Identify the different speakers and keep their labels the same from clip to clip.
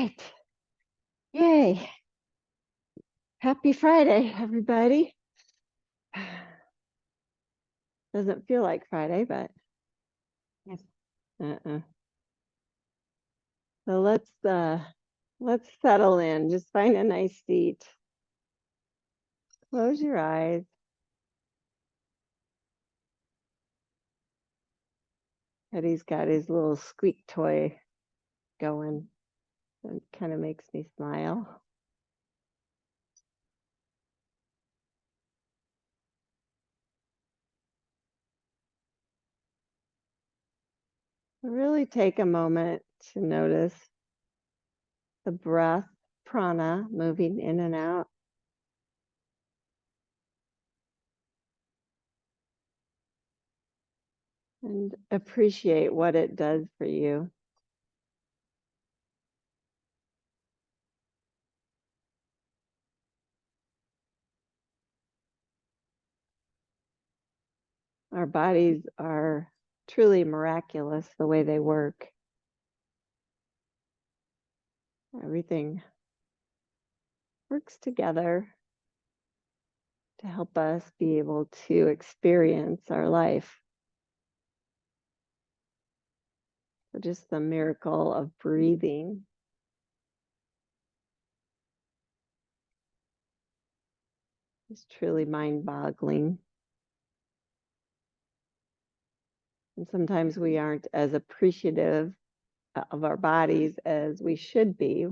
Speaker 1: right. Yay. Happy Friday, everybody. Doesn't feel like Friday, but yes. Uh-uh. So let's settle in. Just find a nice seat. Close your eyes. Eddie's got his little squeak toy going. It kind of makes me smile. Really take a moment to notice the breath, prana, moving in and out. And appreciate what it does for you. Our bodies are truly miraculous the way they work. Everything works together to help us be able to experience our life. So just the miracle of breathing is truly mind-boggling. And sometimes we aren't as appreciative of our bodies as we should be,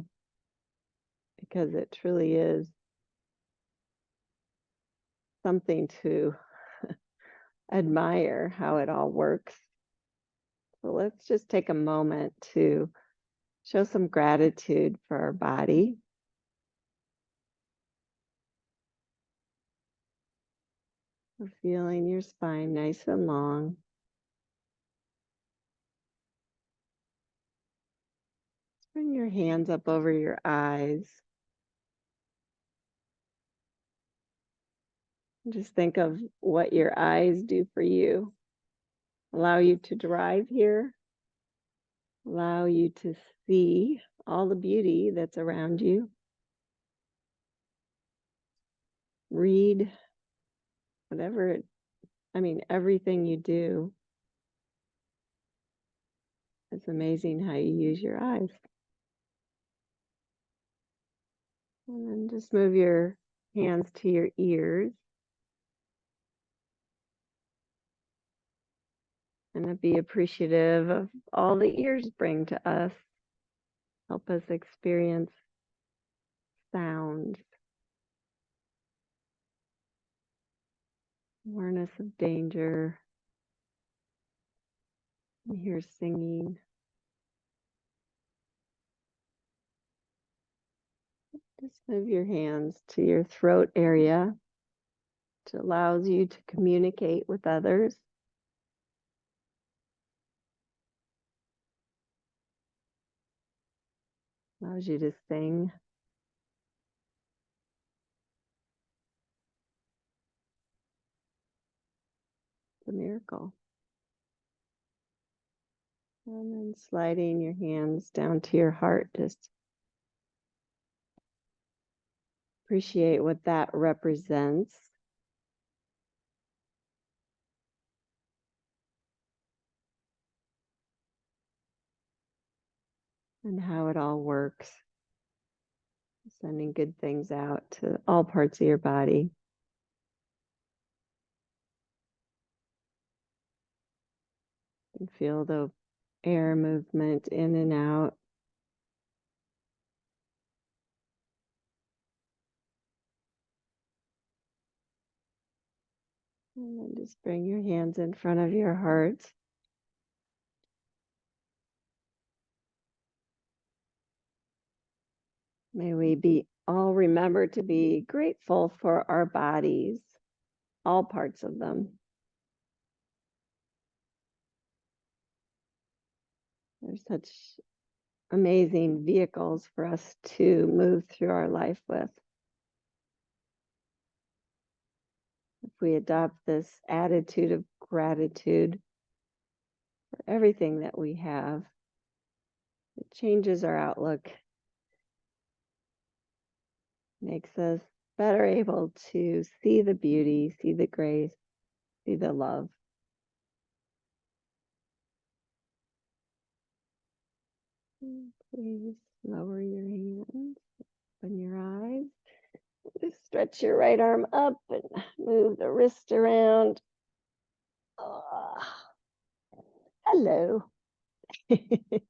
Speaker 1: because it truly is something to admire how it all works. So let's just take a moment to show some gratitude for our body. For feeling your spine nice and long. Bring your hands up over your eyes. Just think of what your eyes do for you. Allow you to drive here. Allow you to see all the beauty that's around you. Read everything you do. It's amazing how you use your eyes. And then just move your hands to your ears. And be appreciative of all the ears bring to us. Help us experience sounds. Awareness of danger. You hear singing. Just move your hands to your throat area, which allows you to communicate with others. Allows you to sing. It's a miracle. And then sliding your hands down to your heart. Just appreciate what that represents. And how it all works. Sending good things out to all parts of your body. And feel the air movement in and out. And then just bring your hands in front of your heart. May we all remember to be grateful for our bodies, all parts of them. They're such amazing vehicles for us to move through our life with. If we adopt this attitude of gratitude for everything that we have, it changes our outlook Makes us better able to see the beauty, see the grace, see the love. Please lower your hands, open your eyes. Just stretch your right arm up and move the wrist around. Ah, hello. Good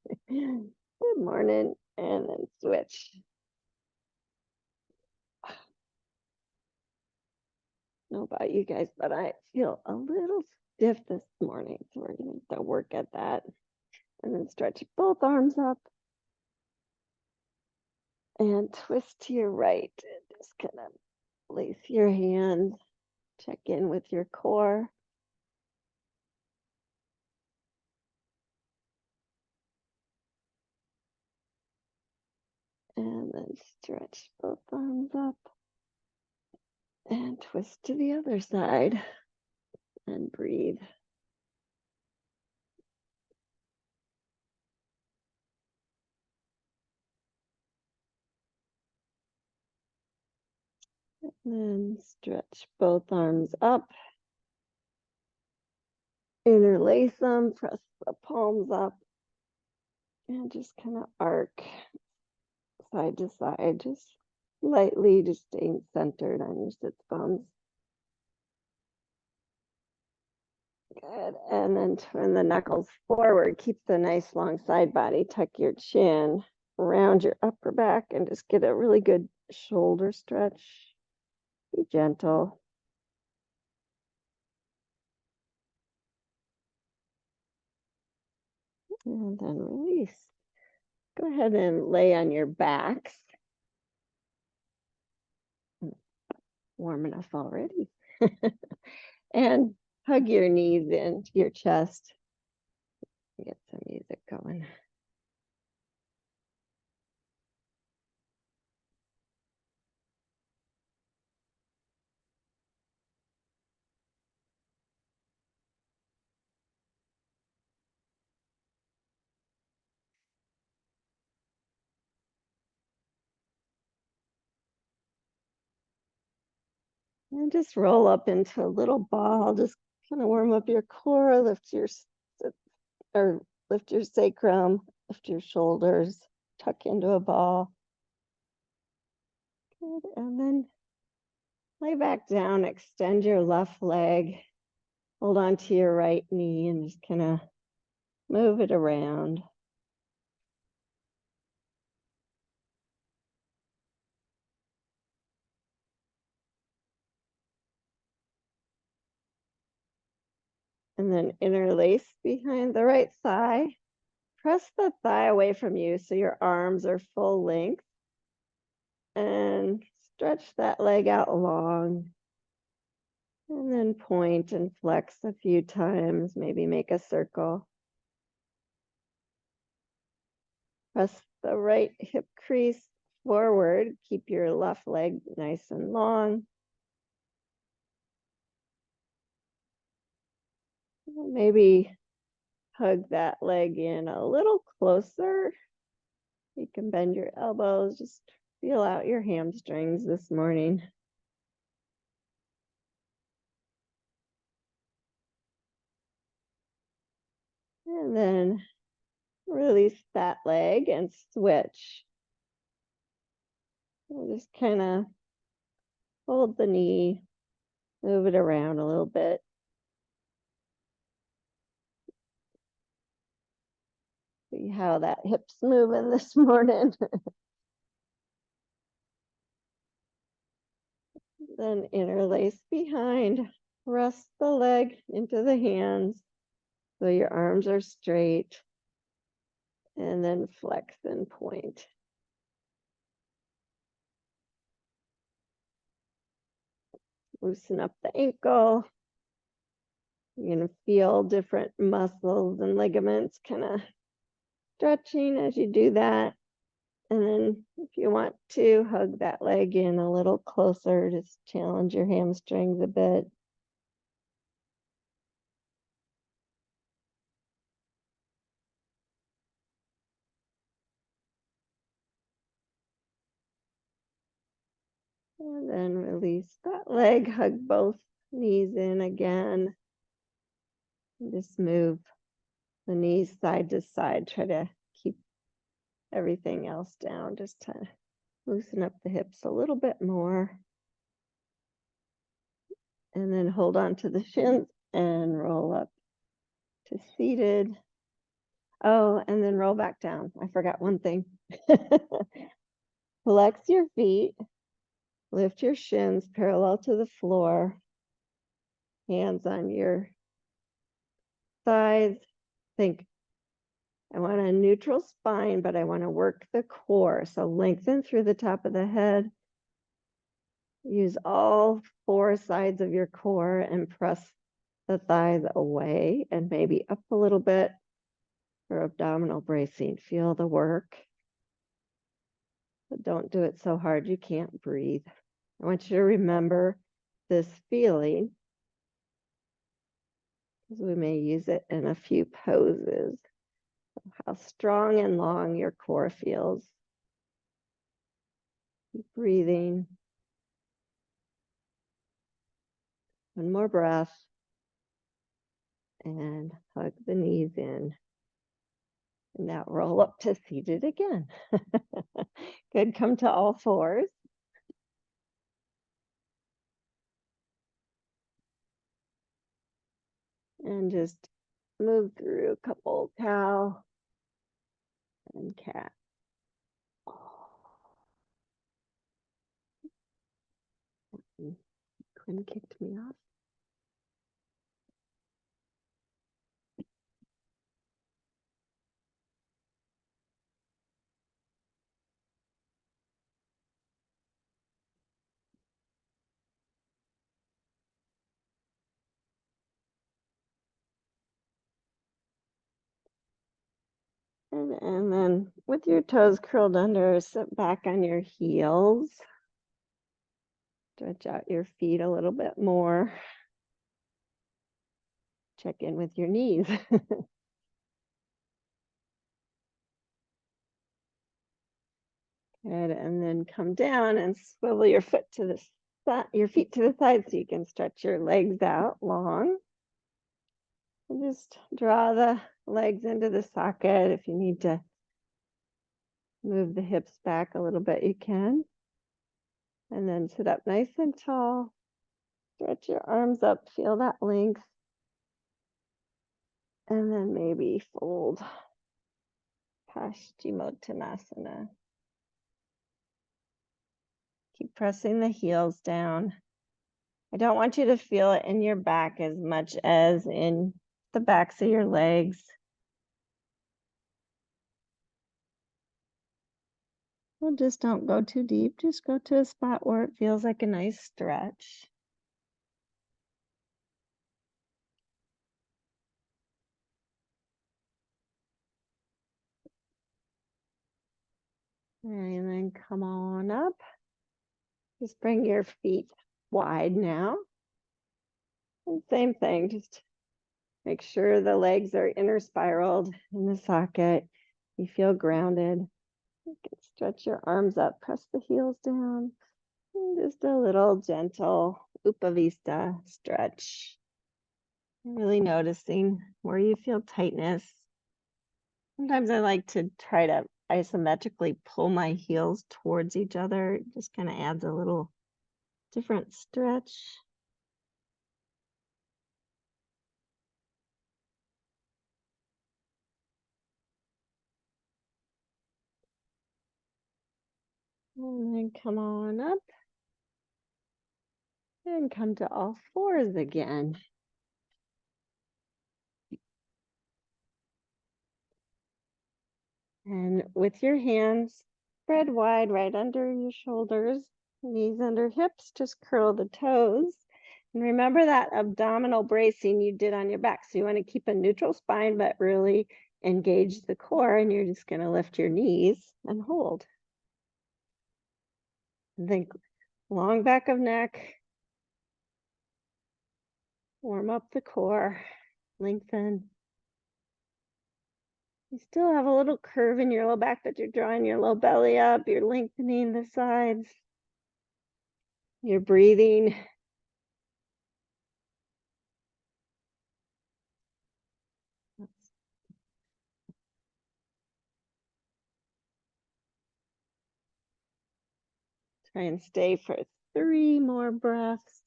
Speaker 1: morning. And then switch. I don't know about you guys, but I feel a little stiff this morning. So we're going to have to work at that. And then stretch both arms up and twist to your right. And just kind of place your hands, check in with your core. And then stretch both arms up and twist to the other side and breathe. And then stretch both arms up, interlace them, press the palms up, and just kind of arc side to side, just lightly, just staying centered on your sits bones. Good. And then turn the knuckles forward. Keep the nice long side body. Tuck your chin, round your upper back, and just get a really good shoulder stretch. Be gentle. And then release. Go ahead and lay on your backs. Warm enough already. And hug your knees into your chest. Get some music going. And just roll up into a little ball. Just kind of warm up your core, lift your sacrum, lift your shoulders, tuck into a ball. Good. And then lay back down, extend your left leg, hold on to your right knee, and just kind of move it around. And then interlace behind the right thigh. Press the thigh away from you so your arms are full length. And stretch that leg out long. And then point and flex a few times, maybe make a circle. Press the right hip crease forward. Keep your left leg nice and long. Maybe hug that leg in a little closer. You can bend your elbows, just feel out your hamstrings this morning. And then release that leg and switch. And just kind of hold the knee, move it around a little bit. See how that hip's moving this morning. Then interlace behind, press the leg into the hands so your arms are straight, and then flex and point. Loosen up the ankle. You're going to feel different muscles and ligaments kind of stretching as you do that. And then if you want to, hug that leg in a little closer, just challenge your hamstrings a bit. And then release that leg, hug both knees in again. And just move the knees side to side. Try to keep everything else down. Just to loosen up the hips a little bit more. And then hold on to the shins and roll up to seated. Oh, and then roll back down. I forgot one thing. Flex your feet. Lift your shins parallel to the floor. Hands on your thighs. Think, I want a neutral spine, but I want to work the core. So lengthen through the top of the head. Use all four sides of your core and press the thighs away and maybe up a little bit for abdominal bracing. Feel the work. But don't do it so hard you can't breathe. I want you to remember this feeling, because we may use it in a few poses. How strong and long your core feels. Keep breathing. One more breath. And hug the knees in. And now roll up to seated again. Good. Come to all fours. And just move through a couple cow and cat. Quinn kicked me off. And then with your toes curled under, sit back on your heels. Stretch out your feet a little bit more. Check in with your knees. Good. And then come down and swivel your foot to the side, your feet to the side so you can stretch your legs out long. And just draw the legs into the socket. If you need to move the hips back a little bit, you can. And then sit up nice and tall. Stretch your arms up, feel that length. And then maybe fold Paschimottanasana. Keep pressing the heels down. I don't want you to feel it in your back as much as in the backs of your legs. Well, just don't go too deep. Just go to a spot where it feels like a nice stretch. And then come on up. Just bring your feet wide now. And same thing, just make sure the legs are inner spiraled in the socket. You feel grounded. You can stretch your arms up, press the heels down. And just a little gentle Upavista stretch. Really noticing where you feel tightness. Sometimes I like to try to isometrically pull my heels towards each other. It just kind of adds a little different stretch. And then come on up. And come to all fours again. And with your hands spread wide right under your shoulders, knees under hips, just curl the toes. And remember that abdominal bracing you did on your back. So you want to keep a neutral spine, but really engage the core. And you're just going to lift your knees and hold. And think long back of neck. Warm up the core. Lengthen. You still have a little curve in your low back, but you're drawing your low belly up. You're lengthening the sides. Your breathing. Try and stay for 3 more breaths.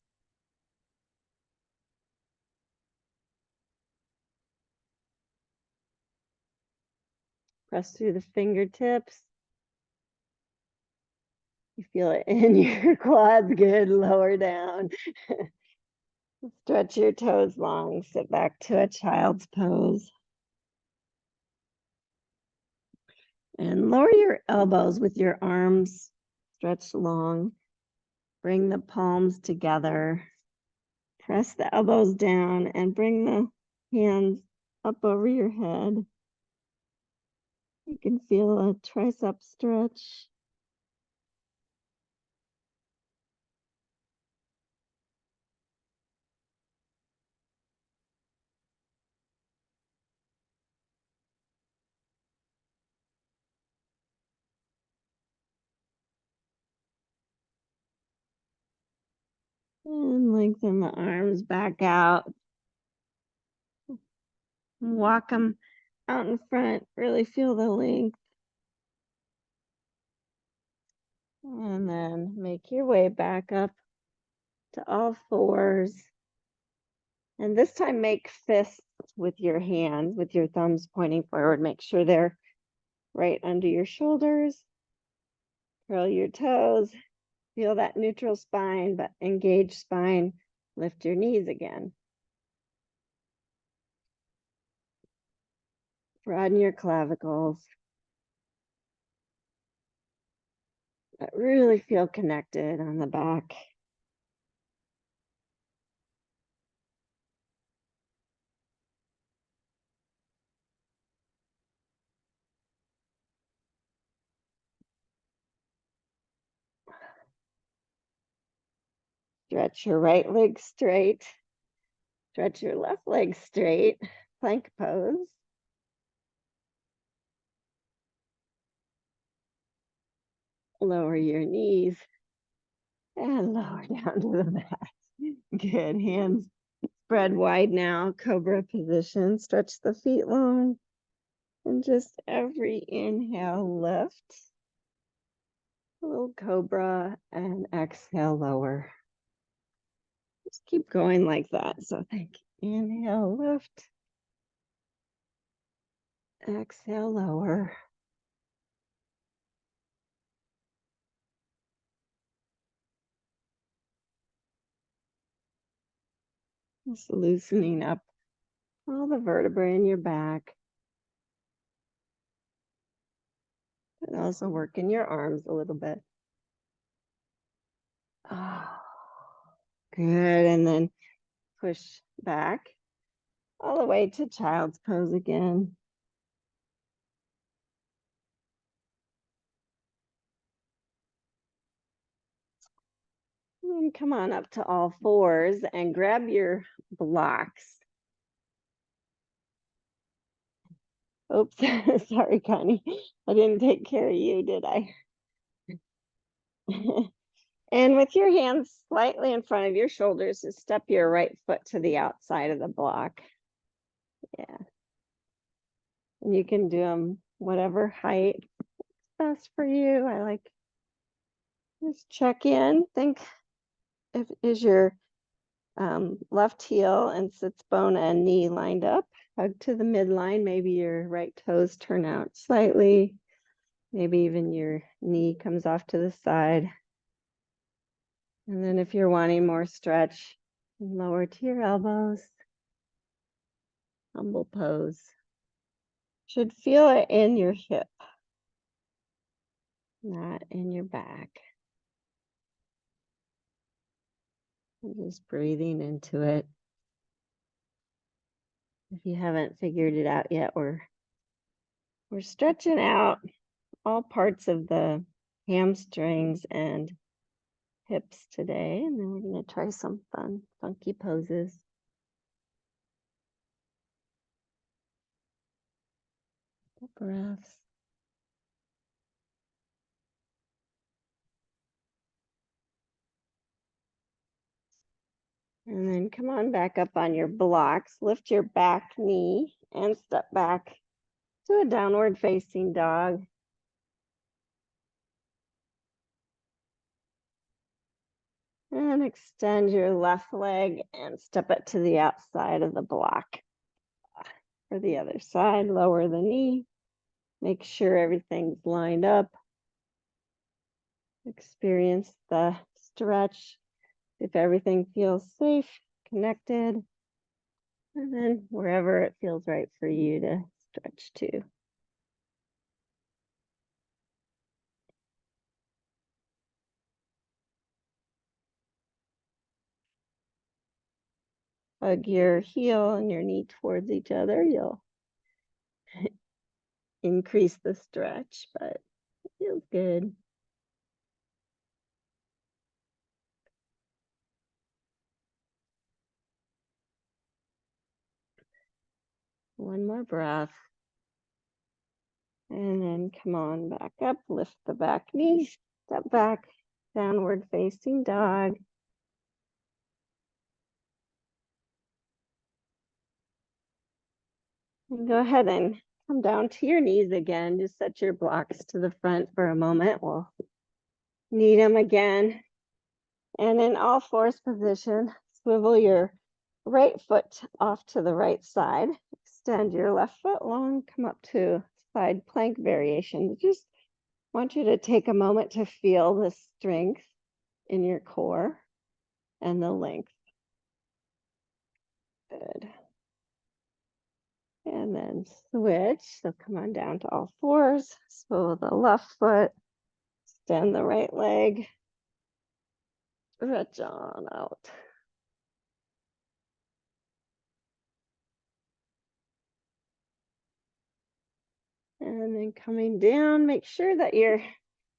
Speaker 1: Press through the fingertips. You feel it in your quads, good, lower down. Stretch your toes long, sit back to a child's pose. And lower your elbows with your arms stretched long. Bring the palms together. Press the elbows down and bring the hands up over your head. You can feel a tricep stretch. And lengthen the arms back out. Walk them out in front. Really feel the length. And then make your way back up to all fours. And this time make fists with your hands, with your thumbs pointing forward. Make sure they're right under your shoulders. Curl your toes. Feel that neutral spine, but engage spine. Lift your knees again. Broaden your clavicles. But really feel connected on the back. Stretch your right leg straight. Stretch your left leg straight. Plank pose. Lower your knees and lower down to the mat. Good. Hands spread wide now. Cobra position. Stretch the feet long. And just every inhale, lift. A little cobra and exhale, lower. Just keep going like that. So think inhale, lift. Exhale, lower. Just loosening up all the vertebrae in your back. And also working your arms a little bit. Oh, good. And then push back all the way to child's pose again. And come on up to all fours and grab your blocks. Oops, sorry, Connie. I didn't take care of you, did I? And with your hands slightly in front of your shoulders, just step your right foot to the outside of the block. Yeah. And you can do them whatever height is best for you. I like just check in. Think if is your left heel and sits bone and knee lined up. Hug to the midline. Maybe your right toes turn out slightly. Maybe even your knee comes off to the side. And then if you're wanting more stretch, lower to your elbows. Humble pose. Should feel it in your hip, not in your back. And just breathing into it. If you haven't figured it out yet, we're stretching out all parts of the hamstrings and hips today. And then we're going to try some fun, funky poses. Breaths. And then come on back up on your blocks. Lift your back knee and step back to a downward facing dog. And extend your left leg and step it to the outside of the block. For the other side, lower the knee. Make sure everything's lined up. Experience the stretch. If everything feels safe, connected. And then wherever it feels right for you to stretch to. Hug your heel and your knee towards each other. You'll increase the stretch, but it feels good. One more breath. And then come on back up, lift the back knee, step back, downward facing dog. And go ahead and come down to your knees again. Just set your blocks to the front for a moment. We'll need them again. And in all fours position, swivel your right foot off to the right side. Extend your left foot long, come up to side plank variation. Just want you to take a moment to feel the strength in your core and the length. Good. And then switch. So come on down to all fours. Swivel the left foot. Extend the right leg. Stretch on out. And then coming down, make sure that your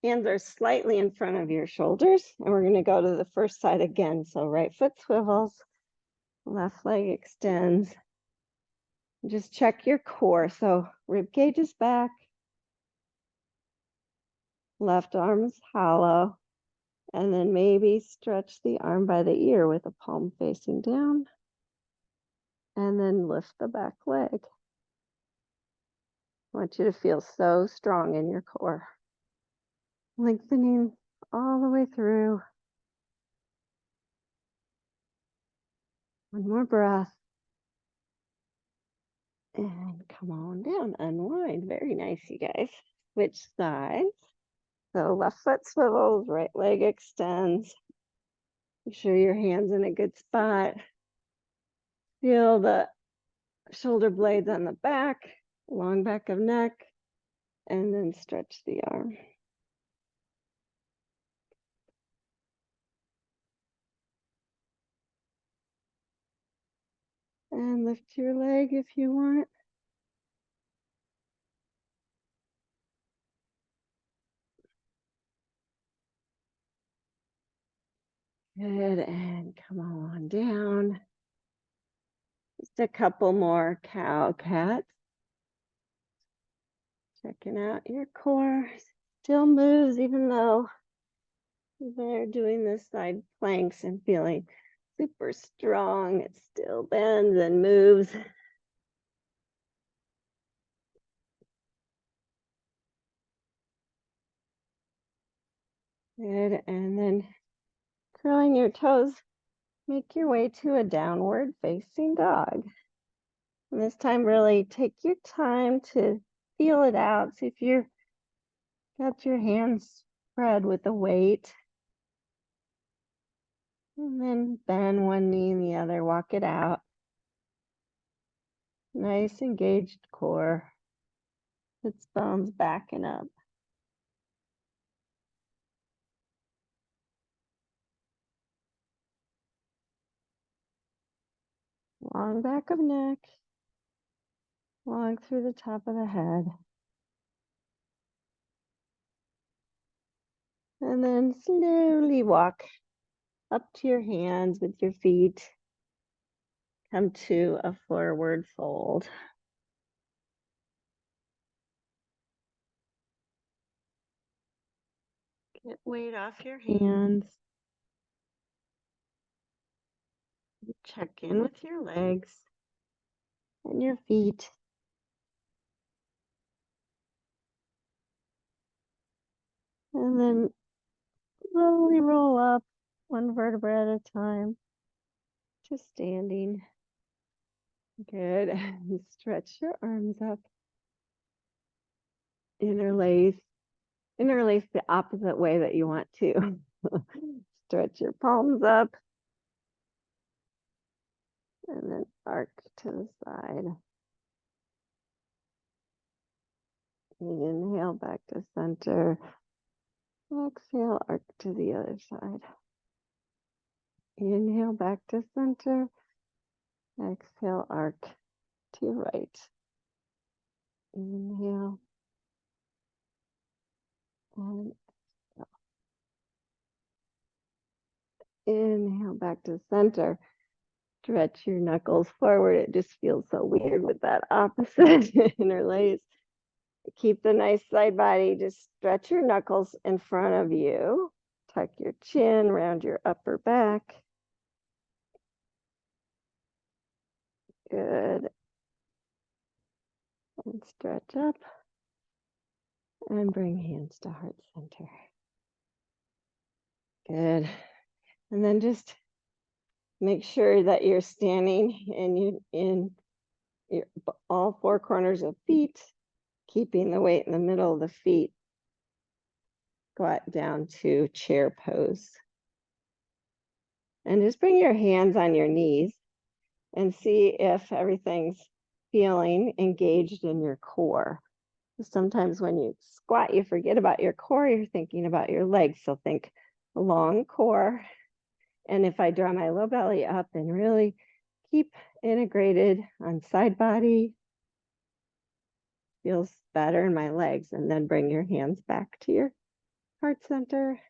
Speaker 1: hands are slightly in front of your shoulders. And we're going to go to the first side again. So right foot swivels, left leg extends. Just check your core. So rib cage is back. Left arm is hollow. And then maybe stretch the arm by the ear with the palm facing down. And then lift the back leg. I want you to feel so strong in your core. Lengthening all the way through. One more breath. And come on down, unwind. Very nice, you guys. Switch sides. So left foot swivels, right leg extends. Make sure your hand's in a good spot. Feel the shoulder blades on the back, long back of neck, and then stretch the arm. And lift your leg if you want. Good, and come on down. Just a couple more cow cats. Checking out your core. Still moves even though they're doing this side planks and feeling super strong. It still bends and moves. Good, and then curling your toes, make your way to a downward facing dog. And this time really take your time to feel it out. See if you've got your hands spread with the weight. And then bend one knee and the other, walk it out. Nice engaged core. Its bones backing up. Long back of neck. Long through the top of the head. And then slowly walk up to your hands with your feet. Come to a forward fold. Get weight off your hands. Check in with your legs and your feet. And then slowly roll up one vertebra at a time, just standing. Good. Stretch your arms up. Interlace. Interlace the opposite way that you want to. Stretch your palms up. And then arc to the side. Inhale back to center. Exhale, arc to the other side. Inhale back to center. Exhale, arc to your right. Inhale. And inhale back to center. Stretch your knuckles forward. It just feels so weird with that opposite interlace. Keep the nice side body. Just stretch your knuckles in front of you. Tuck your chin around your upper back. Good. And stretch up. And bring hands to heart center. Good. And then just make sure that you're standing in all four corners of feet, keeping the weight in the middle of the feet. Squat down to chair pose. And just bring your hands on your knees and see if everything's feeling engaged in your core. Sometimes when you squat, you forget about your core, you're thinking about your legs. So think long core. And if I draw my low belly up and really keep integrated on side body, feels better in my legs. And then bring your hands back to your heart center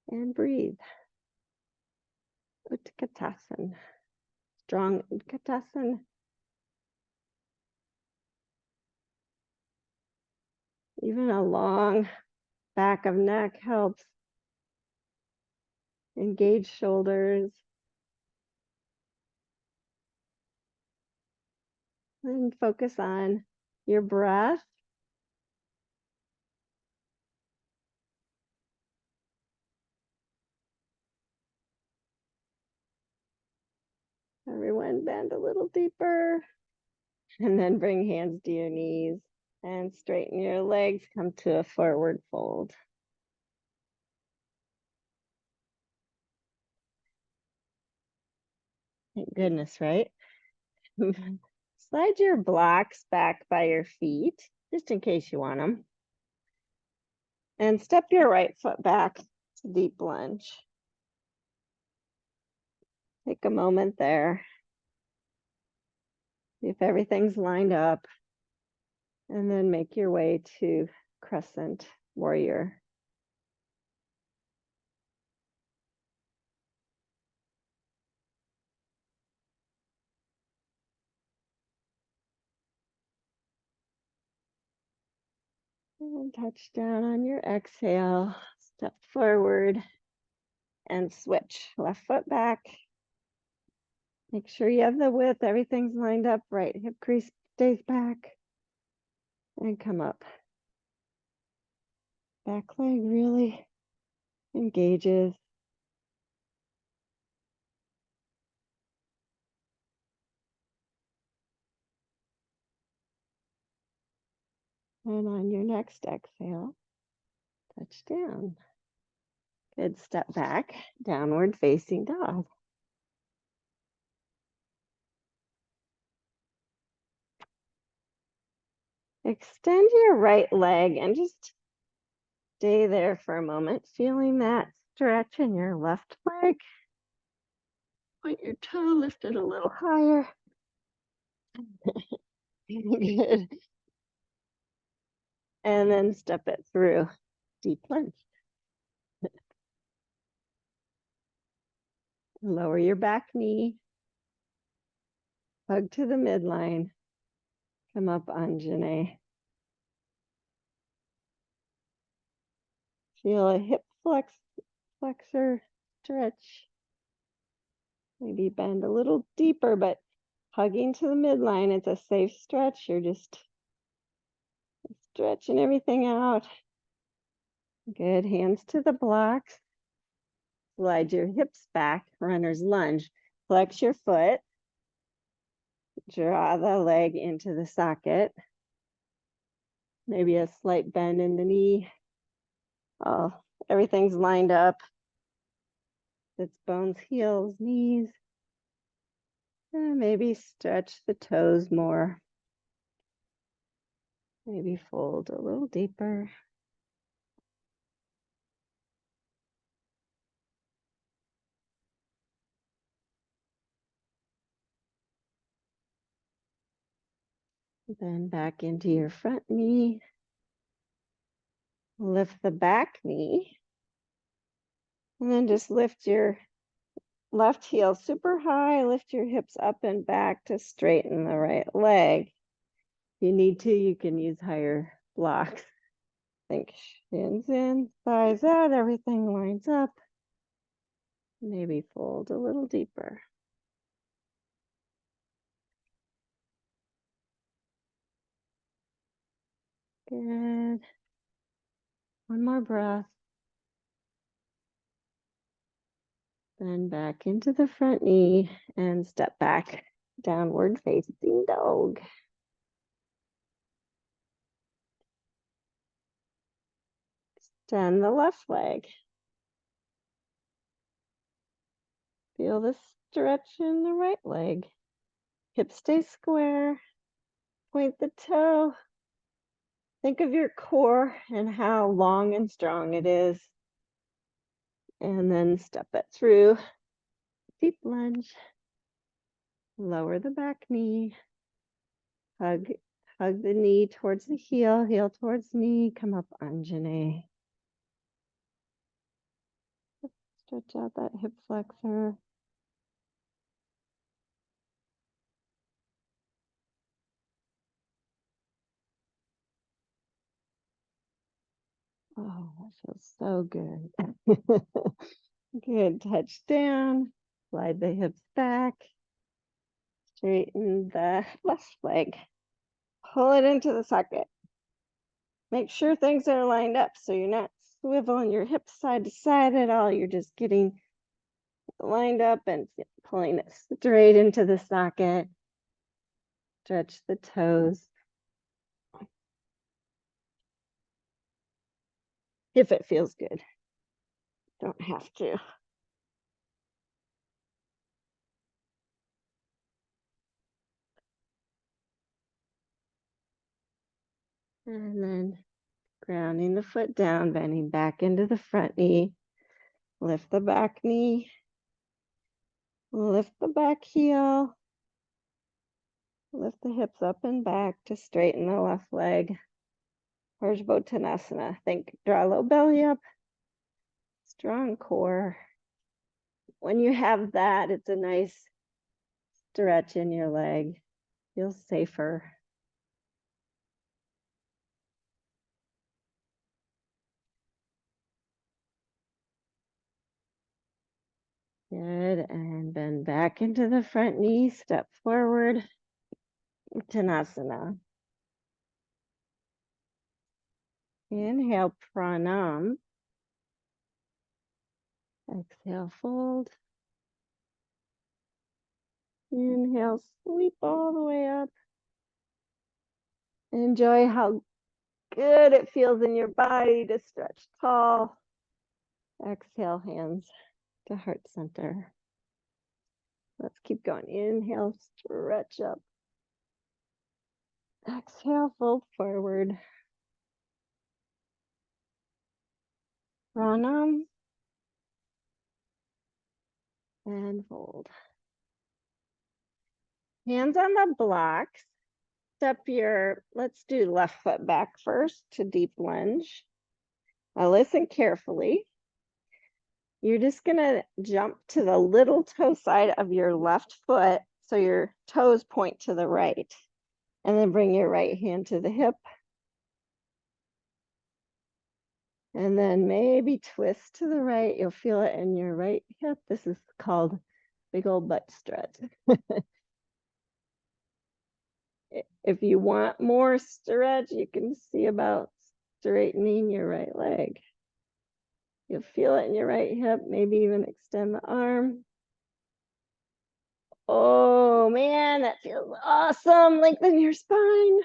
Speaker 1: and breathe. Utkatasana. Strong Utkatasana. Even a long back of neck helps. Engage shoulders. And focus on your breath. Everyone bend a little deeper. And then bring hands to your knees and straighten your legs. Come to a forward fold. Thank goodness, right? Slide your blocks back by your feet, just in case you want them. And step your right foot back to deep lunge. Take a moment there. See if everything's lined up. And then make your way to crescent warrior. And touch down on your exhale. Step forward and switch. Left foot back. Make sure you have the width. Everything's lined up. Right hip crease stays back. And come up. Back leg really engages. And on your next exhale, touch down. Good. Step back, downward facing dog. Extend your right leg and just stay there for a moment, feeling that stretch in your left leg. Point your toe lifted a little higher. Good. And then step it through. Deep lunge. Lower your back knee. Hug to the midline. Come up Anjane. Feel a hip flexor stretch. Maybe bend a little deeper, but hugging to the midline. It's a safe stretch. You're just stretching everything out. Good. Hands to the blocks. Slide your hips back, runner's lunge. Flex your foot. Draw the leg into the socket. Maybe a slight bend in the knee. Oh, everything's lined up. It's bones, heels, knees. And maybe stretch the toes more. Maybe fold a little deeper. Then back into your front knee. Lift the back knee. And then just lift your left heel super high. Lift your hips up and back to straighten the right leg. If you need to, you can use higher blocks. Think shins in, thighs out, everything lines up. Maybe fold a little deeper. Good. One more breath. Then back into the front knee and step back, downward facing dog. Extend the left leg. Feel the stretch in the right leg. Hips stay square. Point the toe. Think of your core and how long and strong it is. And then step it through. Deep lunge. Lower the back knee. Hug the knee towards the heel, heel towards knee. Come up, Anjane. Stretch out that hip flexor. Oh, that feels so good. Good. Touch down. Slide the hips back. Straighten the left leg. Pull it into the socket. Make sure things are lined up so you're not swiveling your hips side to side at all. You're just getting lined up and pulling it straight into the socket. Stretch the toes. If it feels good. Don't have to. And then grounding the foot down, bending back into the front knee. Lift the back knee. Lift the back heel. Lift the hips up and back to straighten the left leg. Urdhva. Think, draw low belly up. Strong core. When you have that, it's a nice stretch in your leg. Feels safer. Good, and bend back into the front knee, step forward, Uttanasana. Inhale, pranam. Exhale, fold. Inhale, sweep all the way up. Enjoy how good it feels in your body to stretch tall. Exhale, hands to heart center. Let's keep going. Inhale, stretch up. Exhale, fold forward. Pranam. And fold. Hands on the blocks. Step let's do left foot back first to deep lunge. Now listen carefully. You're just gonna jump to the little toe side of your left foot so your toes point to the right. And then bring your right hand to the hip. And then maybe twist to the right. You'll feel it in your right hip. This is called big old butt stretch. If you want more stretch, you can see about straightening your right leg. You'll feel it in your right hip, maybe even extend the arm. Oh man, that feels awesome. Lengthen your spine.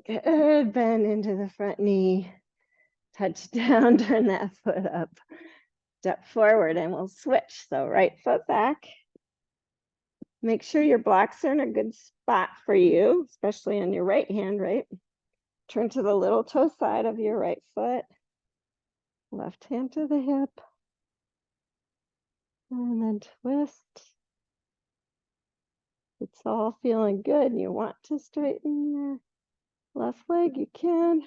Speaker 1: Good, bend into the front knee. Touch down, turn that foot up. Step forward and we'll switch. So right foot back. Make sure your blocks are in a good spot for you, especially on your right hand, right? Turn to the little toe side of your right foot. Left hand to the hip. And then twist. It's all feeling good. You want to straighten your left leg, you can.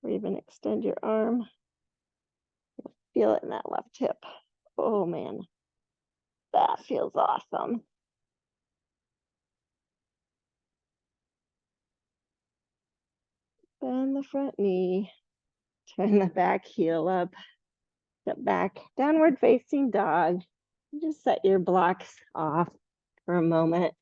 Speaker 1: Or even extend your arm. Feel it in that left hip. Oh man, that feels awesome. Bend the front knee. Turn the back heel up. Step back, downward facing dog. Just set your blocks off for a moment.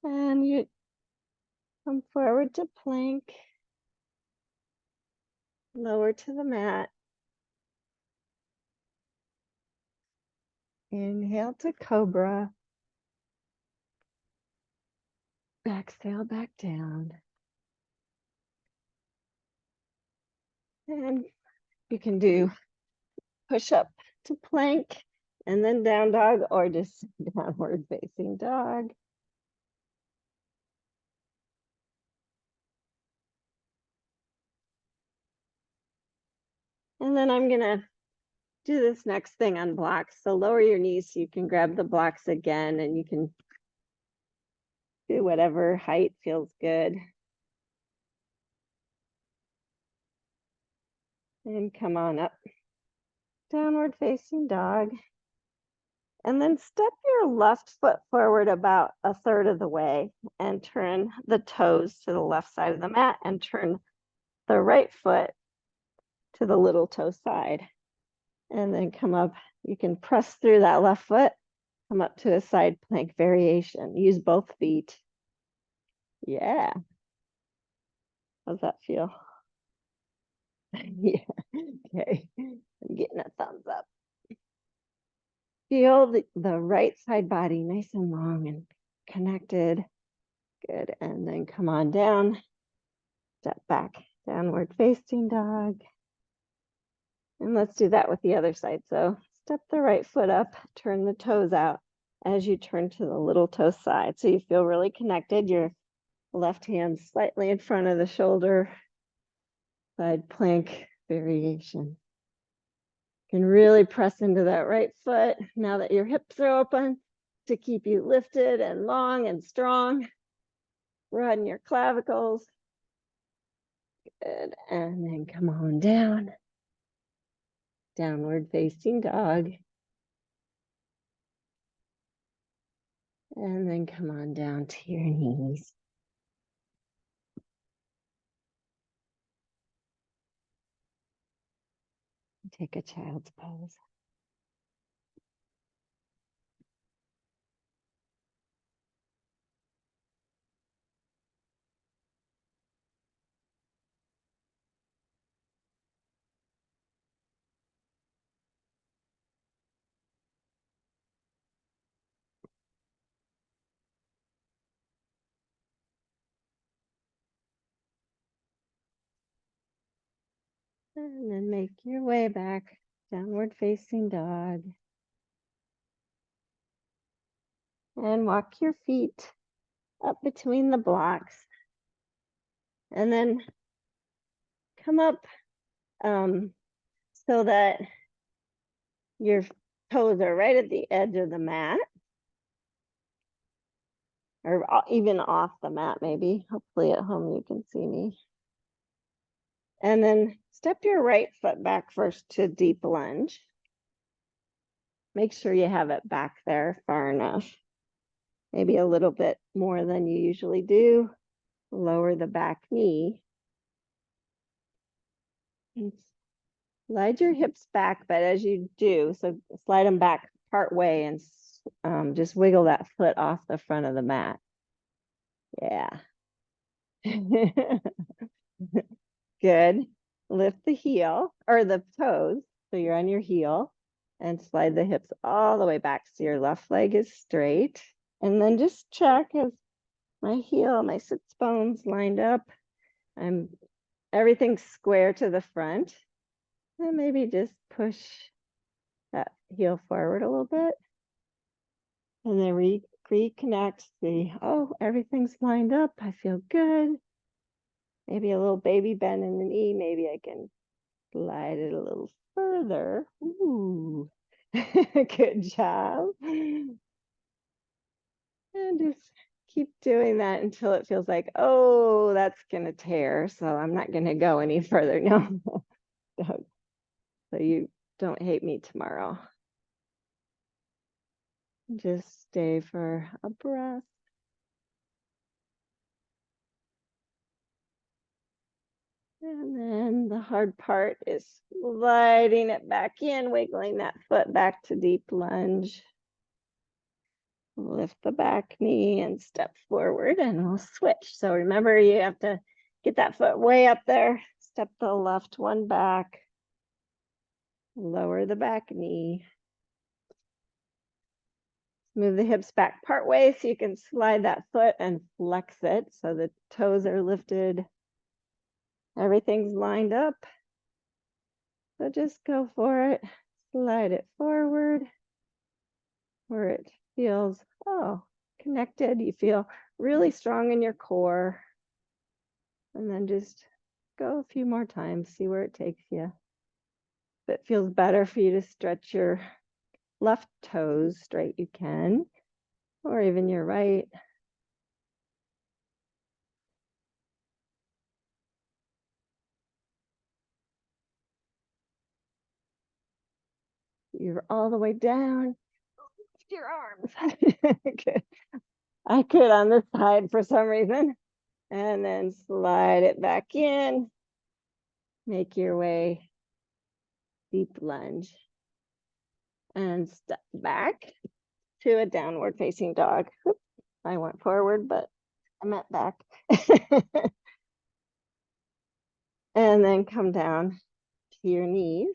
Speaker 1: And you come forward to plank. Lower to the mat. Inhale to cobra. Exhale back down. And you can do push up to plank and then down dog or just downward facing dog. And then I'm gonna do this next thing on blocks. So lower your knees so you can grab the blocks again and you can do whatever height feels good. And come on up. Downward facing dog. And then step your left foot forward about a third of the way and turn the toes to the left side of the mat and turn the right foot to the little toe side. And then come up. You can press through that left foot, come up to a side plank variation. Use both feet. Yeah. How's that feel? Yeah. Okay. I'm getting a thumbs up. Feel the right side body nice and long and connected. Good. And then come on down. Step back, downward facing dog. And let's do that with the other side. So step the right foot up, turn the toes out as you turn to the little toe side. So you feel really connected. Your left hand slightly in front of the shoulder. Side plank variation. You can really press into that right foot now that your hips are open to keep you lifted and long and strong. Broaden your clavicles. Good. And then come on down. Downward facing dog. And then come on down to your knees. Take a child's pose. And then make your way back, downward facing dog. And walk your feet up between the blocks. And then come up so that your toes are right at the edge of the mat. Or even off the mat, maybe. Hopefully at home you can see me. And then step your right foot back first to deep lunge. Make sure you have it back there far enough. Maybe a little bit more than you usually do. Lower the back knee. And slide your hips back, but as you do, so slide them back part way and just wiggle that foot off the front of the mat. Yeah. Good. Lift the heel or the toes. So you're on your heel and slide the hips all the way back so your left leg is straight. And then just check as my heel, my sits bones lined up. Everything's square to the front. And maybe just push that heel forward a little bit. And then reconnect. See, oh, everything's lined up. I feel good. Maybe a little baby bend in the knee. Maybe I can slide it a little further. Ooh, good job. And just keep doing that until it feels like, oh, that's going to tear. So I'm not going to go any further. No, don't. So you don't hate me tomorrow. Just stay for a breath. And then the hard part is sliding it back in, wiggling that foot back to deep lunge. Lift the back knee and step forward and we'll switch. So remember, you have to get that foot way up there. Step the left one back. Lower the back knee. Move the hips back part way so you can slide that foot and flex it so the toes are lifted. Everything's lined up. So just go for it. Slide it forward where it feels, oh, connected. You feel really strong in your core. And then just go a few more times, see where it takes you. If it feels better for you to stretch your left toes straight, you can, or even your right. You're all the way down. Lift your arms. Good. I could on this side for some reason. And then slide it back in. Make your way deep lunge. And step back to a downward facing dog. Oops, I went forward, but I meant back. And then come down to your knees.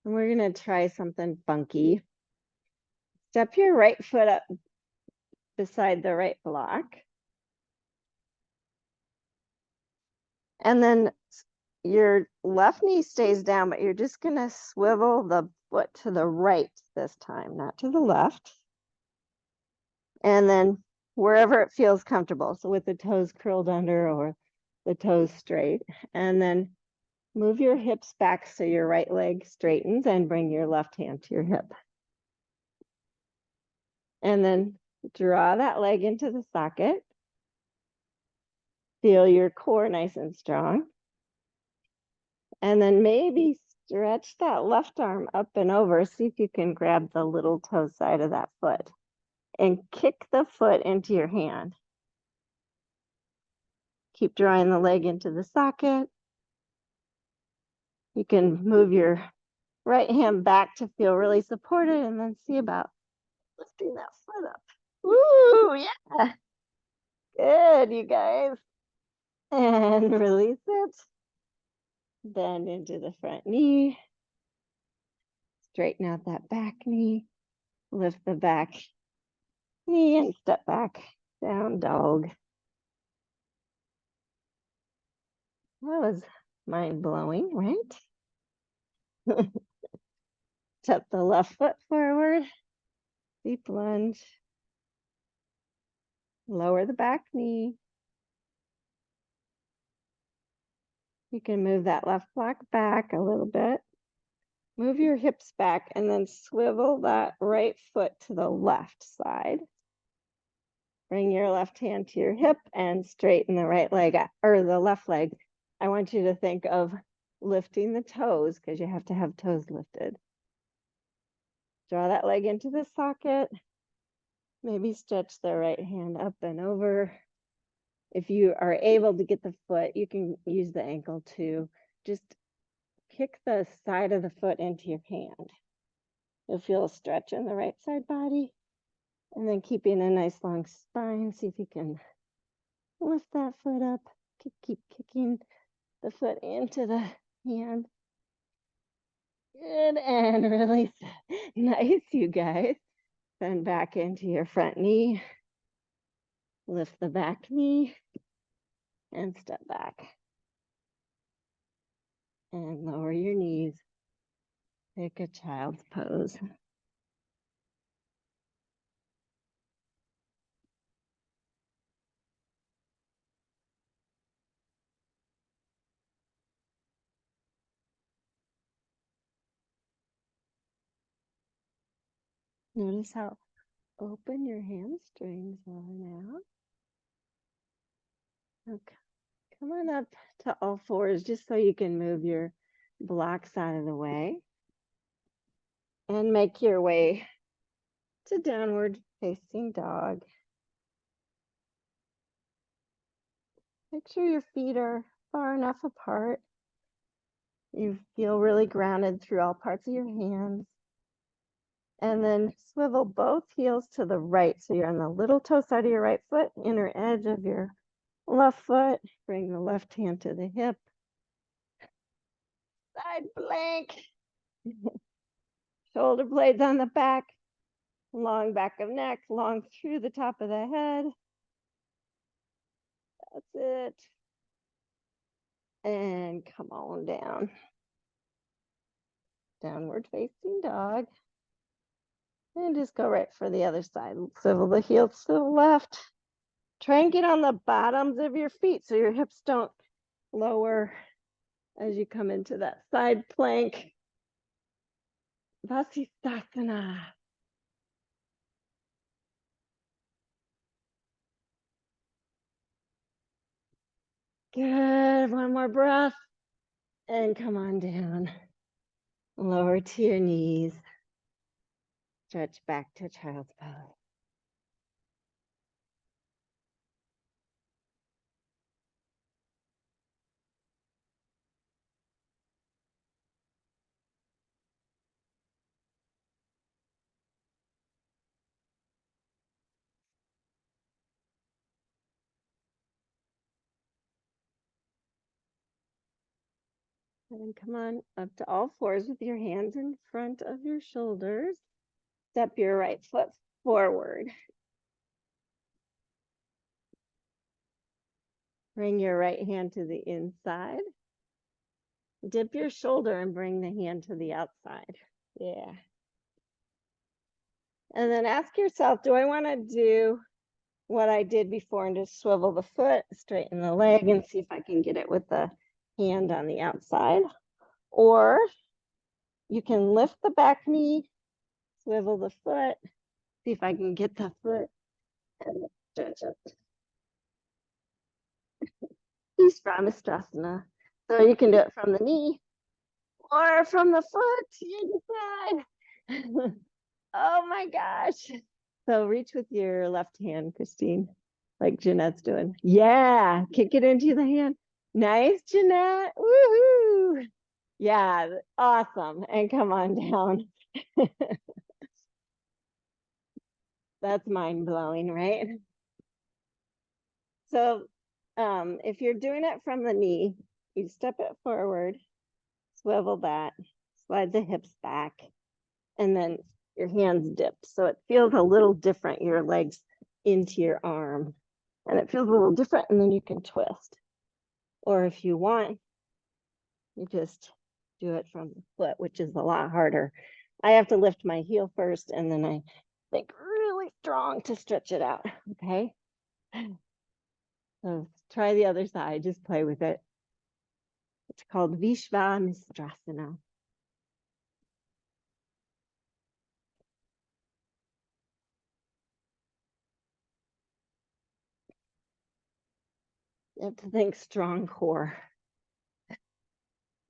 Speaker 1: And we're going to try something funky. Step your right foot up beside the right block. And then your left knee stays down, but you're just going to swivel the foot to the right this time, not to the left. And then wherever it feels comfortable. So with the toes curled under or the toes straight. And then move your hips back so your right leg straightens and bring your left hand to your hip. And then draw that leg into the socket. Feel your core nice and strong. And then maybe stretch that left arm up and over. See if you can grab the little toe side of that foot and kick the foot into your hand. Keep drawing the leg into the socket. You can move your right hand back to feel really supported and then see about lifting that foot up. Woo, yeah. Good, you guys. And release it. Bend into the front knee. Straighten out that back knee. Lift the back knee and step back. Down dog. That was mind blowing, right? Step the left foot forward. Deep lunge. Lower the back knee. You can move that left block back a little bit. Move your hips back and then swivel that right foot to the left side. Bring your left hand to your hip and straighten the right leg or the left leg. I want you to think of lifting the toes because you have to have toes lifted. Draw that leg into the socket. Maybe stretch the right hand up and over. If you are able to get the foot, you can use the ankle too. Just kick the side of the foot into your hand. You'll feel a stretch in the right side body. And then keeping a nice long spine, see if you can lift that foot up. Keep kicking the foot into the hand. Good, and release. Nice, you guys. Bend back into your front knee. Lift the back knee and step back. And lower your knees. Take a child's pose. Notice how open your hamstrings are now. Okay. Come on up to all fours just so you can move your blocks out of the way. And make your way to downward facing dog. Make sure your feet are far enough apart. You feel really grounded through all parts of your hands. And then swivel both heels to the right. So you're on the little toe side of your right foot, inner edge of your left foot. Bring the left hand to the hip. Side plank. Shoulder blades on the back. Long back of neck, long through the top of the head. That's it. And come on down. Downward facing dog. And just go right for the other side. Swivel the heels to the left. Try and get on the bottoms of your feet so your hips don't lower as you come into that side plank. Vasisthasana. Good. One more breath. And come on down. Lower to your knees. Stretch back to child's pose. And come on up to all fours with your hands in front of your shoulders. Step your right foot forward. Bring your right hand to the inside. Dip your shoulder and bring the hand to the outside. Yeah. And then ask yourself, do I want to do what I did before and just swivel the foot, straighten the leg, and see if I can get it with the hand on the outside? Or you can lift the back knee, swivel the foot, see if I can get the foot and stretch up. Strenghten. So you can do it from the knee or from the foot. You decide. Oh my gosh. So reach with your left hand, Christine, like Jeanette's doing. Yeah, kick it into the hand. Nice, Jeanette. Woohoo. Yeah, awesome. And come on down. That's mind blowing, right? So if you're doing it from the knee, you step it forward, swivel that, slide the hips back, and then your hands dip. So it feels a little different, your legs into your arm. And it feels a little different, and then you can twist. Or if you want, you just do it from the foot, which is a lot harder. I have to lift my heel first, and then I think really strong to stretch it out, okay? So try the other side, just play with it. It's called Vishvamistrasana. You have to think strong core.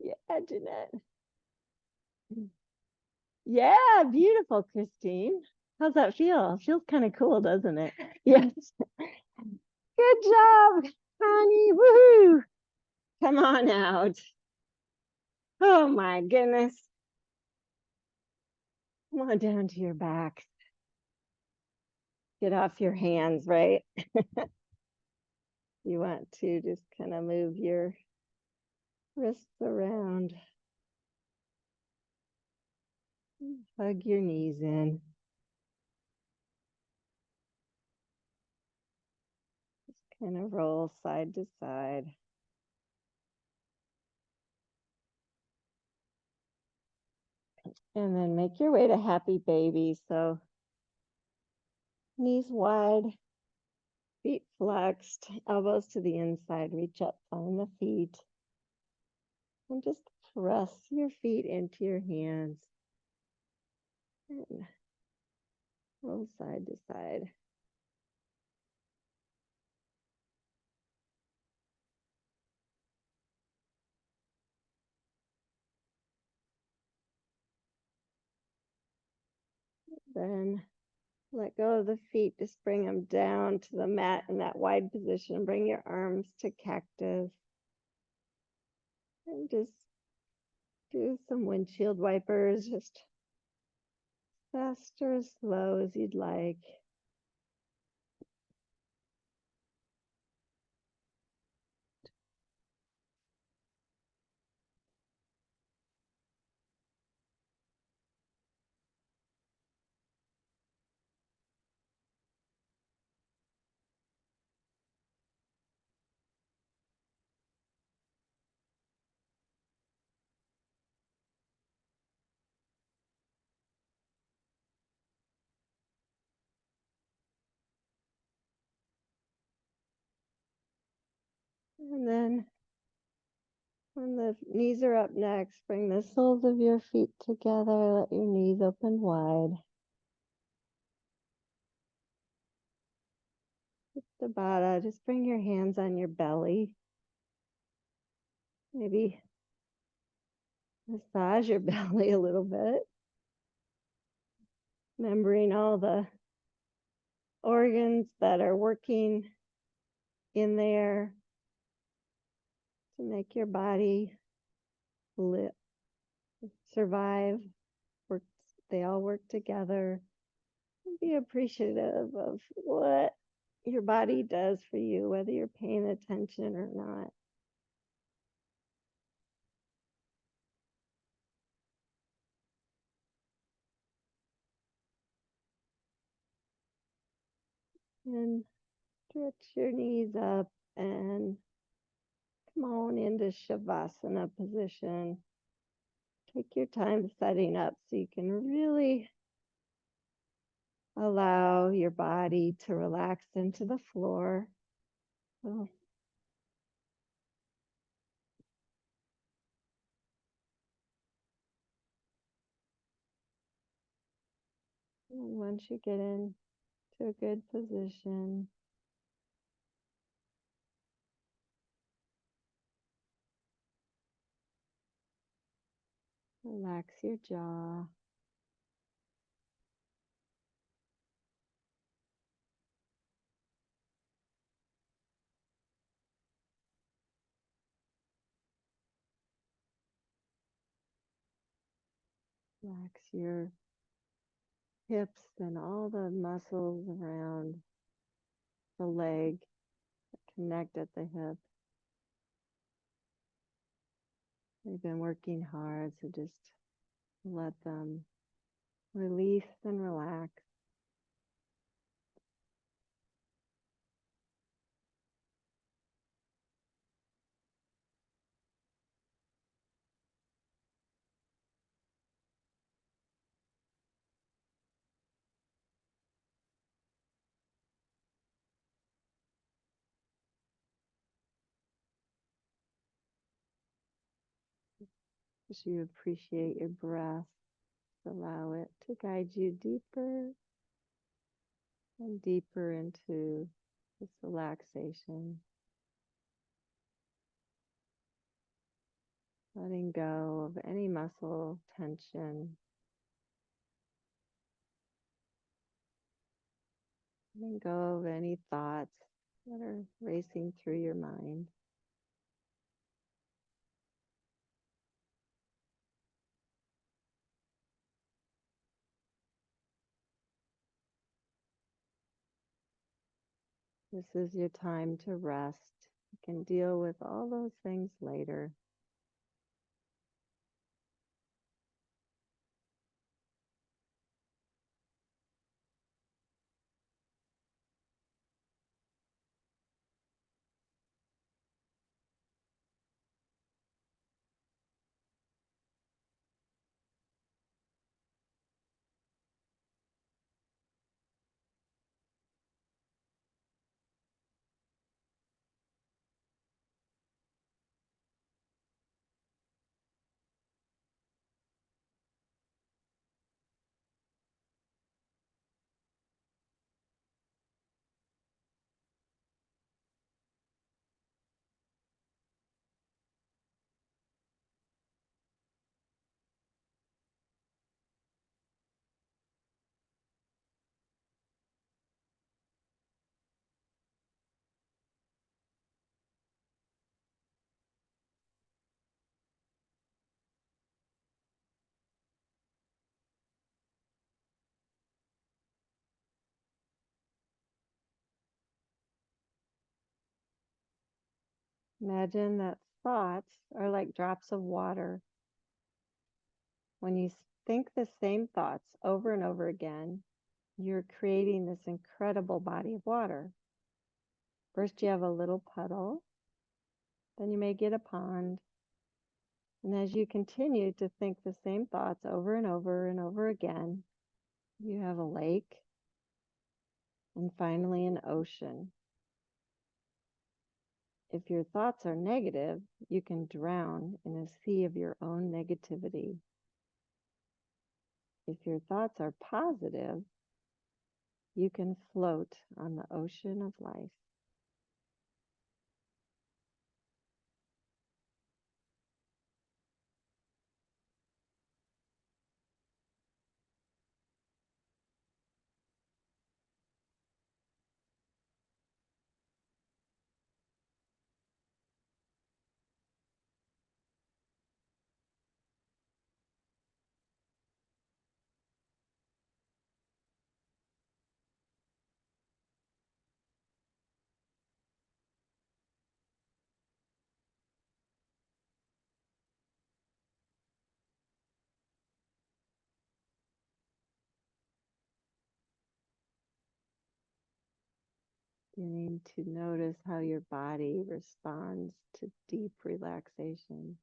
Speaker 1: Yeah, Jeanette. Yeah, beautiful, Christine. How's that feel? Feels kind of cool, doesn't it? Yes. Good job, honey. Woohoo! Come on out. Oh my goodness. Come on down to your back. Get off your hands, right? You want to just kind of move your wrists around. Hug your knees in. Just kind of roll side to side. And then make your way to happy baby. So knees wide, feet flexed, elbows to the inside, reach up, find the feet. And just press your feet into your hands. And roll side to side. Then let go of the feet. Just bring them down to the mat in that wide position. Bring your arms to cactus. And just do some windshield wipers, just fast or slow as you'd like. And then when the knees are up next, bring the soles of your feet together. Let your knees open wide. Tabata, just bring your hands on your belly. Maybe massage your belly a little bit. Remembering all the organs that are working in there to make your body survive. They all work together. Be appreciative of what your body does for you, whether you're paying attention or not. And stretch your knees up and come on into Shavasana position. Take your time setting up so you can really allow your body to relax into the floor. So, and once you get into a good position, relax your jaw. Relax your hips and all the muscles around the leg that connect at the hip. They've been working hard, so just let them release and relax. As you appreciate your breath, allow it to guide you deeper and deeper into this relaxation. Letting go of any muscle tension. Letting go of any thoughts that are racing through your mind. This is your time to rest. You can deal with all those things later. Imagine that thoughts are like drops of water. When you think the same thoughts over and over again, you're creating this incredible body of water. First, you have a little puddle, then you may get a pond. And as you continue to think the same thoughts over and over and over again, you have a lake and finally an ocean. If your thoughts are negative, you can drown in a sea of your own negativity. If your thoughts are positive, you can float on the ocean of life. Beginning to notice how your body responds to deep relaxation.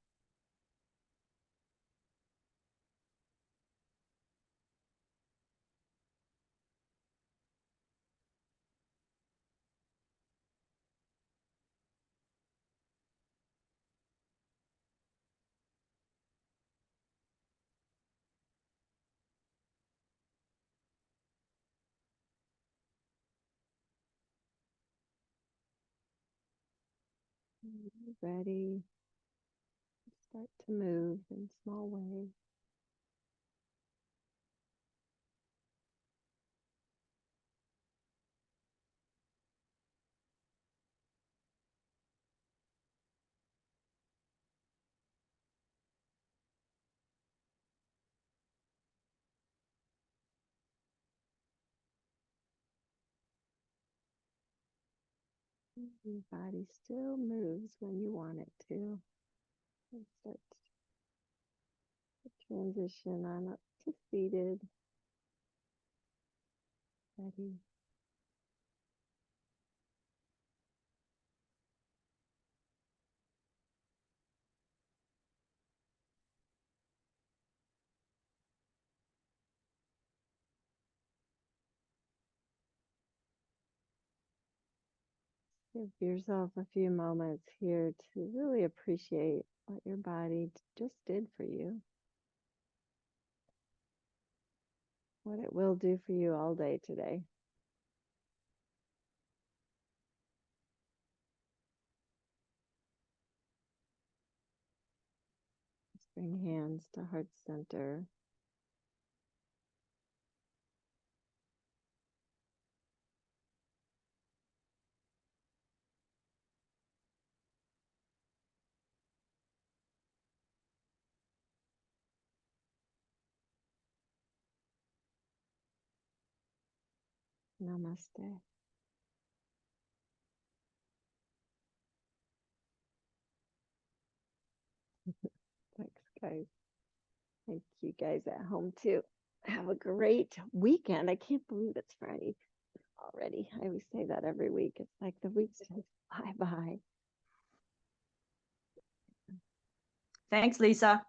Speaker 1: Ready to start to move in small ways. Your body still moves when you want it to. And start to transition on up to seated. Ready. Give yourself a few moments here to really appreciate what your body just did for you, what it will do for you all day today. Just bring hands to heart center. Namaste. Thanks, guys. Thank you guys at home too. Have a great weekend. I can't believe it's Friday already. I always say that every week. It's like the week's just bye bye.
Speaker 2: Thanks, Lisa.